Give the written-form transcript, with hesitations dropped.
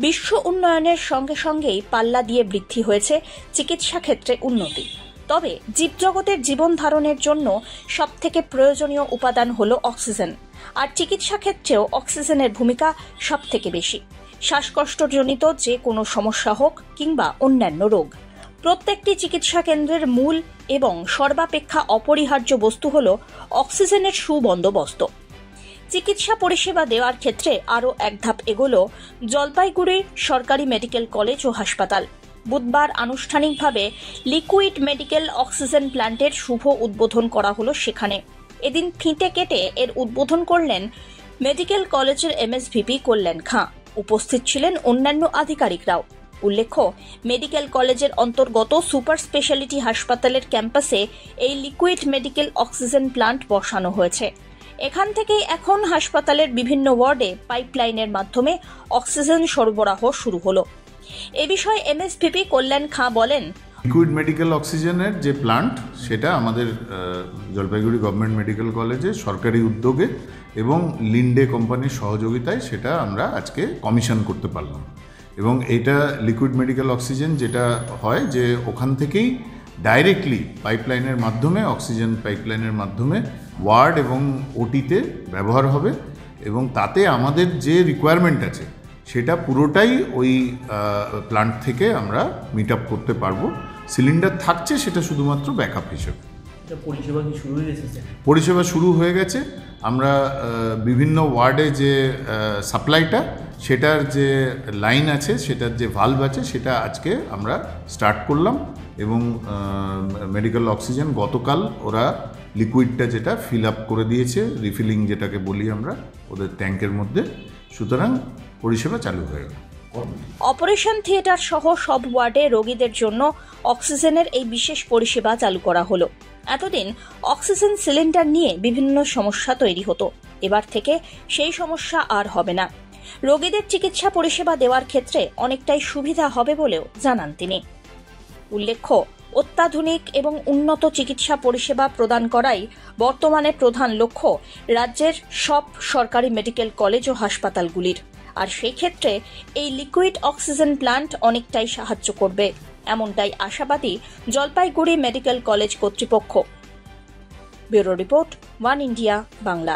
বিশ্ব উন্নয়নের সঙ্গে সঙ্গেই পাল্লা দিয়ে বৃদ্ধি হয়েছে চিকিৎসা ক্ষেত্রে উন্নতি। তবে জীবজগতের জীবন ধারণের জন্য সবথেকে প্রয়োজনীয় উপাদান হল অক্সিজেন, আর চিকিৎসা ক্ষেত্রেও অক্সিজেনের ভূমিকা সবথেকে বেশি। শ্বাসকষ্টজনিত যে কোনো সমস্যা হোক কিংবা অন্যান্য রোগ, প্রত্যেকটি চিকিৎসা কেন্দ্রের মূল এবং সর্বাপেক্ষা অপরিহার্য বস্তু হল অক্সিজেনের সুবন্দোবস্ত। চিকিৎসা পরিষেবা দেওয়ার ক্ষেত্রে আরও এক ধাপ এগোল জলপাইগুড়ির সরকারি মেডিকেল কলেজ ও হাসপাতাল। বুধবার আনুষ্ঠানিকভাবে লিকুইড মেডিকেল অক্সিজেন প্ল্যান্টের শুভ উদ্বোধন করা হলো সেখানে। এদিন ফিতে কেটে এর উদ্বোধন করলেন মেডিকেল কলেজের এমএসভিপি কল্যাণ খাঁ। উপস্থিত ছিলেন অন্যান্য আধিকারিকরাও। উল্লেখ্য, মেডিকেল কলেজের অন্তর্গত সুপার স্পেশালিটি হাসপাতালের ক্যাম্পাসে এই লিকুইড মেডিকেল অক্সিজেন প্ল্যান্ট বসানো হয়েছে। এখান থেকেই এখন হাসপাতালের বিভিন্ন ওয়ার্ডে পাইপলাইনের মাধ্যমে অক্সিজেন সরবরাহ শুরু হলো। এ বিষয়ে এমএসভিপি কল্যাণ খাঁ বলেন, লিকুইড মেডিকেল অক্সিজেনের যে প্লান্ট, সেটা আমাদের জলপাইগুড়ি গভর্নমেন্ট মেডিকেল কলেজে সরকারি উদ্যোগে এবং লিন্ডে কোম্পানির সহযোগিতায় সেটা আমরা আজকে কমিশন করতে পারলাম। এবং এটা লিকুইড মেডিকেল অক্সিজেন যেটা হয় যে ওখান থেকেই ডাইরেক্টলি পাইপলাইনের মাধ্যমে, অক্সিজেন পাইপলাইনের মাধ্যমে ওয়ার্ড এবং ওটিতে ব্যবহার হবে, এবং তাতে আমাদের যে রিকোয়ারমেন্ট আছে সেটা পুরোটাই ওই প্লান্ট থেকে আমরা মিট আপ করতে পারবো। সিলিন্ডার থাকছে, সেটা শুধুমাত্র ব্যাকআপ হিসেবে। পরিষেবা কি শুরু হয়ে গেছে? পরিষেবা শুরু হয়ে গেছে। আমরা বিভিন্ন ওয়ার্ডে যে সাপ্লাইটা, সেটার যে লাইন আছে, সেটার যে ভালভ আছে, সেটা আজকে আমরা স্টার্ট করলাম। এবং মেডিকেল অক্সিজেন গতকাল ওরা লিকুইডটা যেটা ফিল আপ করে দিয়েছে, রিফিলিং যেটাকে বলি আমরা, ওদের ট্যাঙ্কের মধ্যে। সুতরাং পরিষেবা চালু হয়ে গেল। অপারেশন থিয়েটার সহ সব ওয়ার্ডে রোগীদের জন্য অক্সিজেনের এই বিশেষ পরিষেবা চালু করা হলো। এতদিন অক্সিজেন সিলিন্ডার নিয়ে বিভিন্ন সমস্যা তৈরি হতো, এবার থেকে সেই সমস্যা আর হবে না। রোগীদের চিকিৎসা পরিষেবা দেওয়ার ক্ষেত্রে অনেকটাই সুবিধা হবে বলেও জানান তিনি। উল্লেখ্য, অত্যাধুনিক এবং উন্নত চিকিৎসা পরিষেবা প্রদান করাই বর্তমানে প্রধান লক্ষ্য রাজ্যের সব সরকারি মেডিকেল কলেজ ও হাসপাতালগুলির। আর সেই ক্ষেত্রে এই লিকুইড অক্সিজেন প্ল্যান্ট অনেকটাই সাহায্য করবে, এমনটাই আশাবাদী জলপাইগুড়ি মেডিকেল কলেজ কর্তৃপক্ষ। Bureau report, one India Bangla.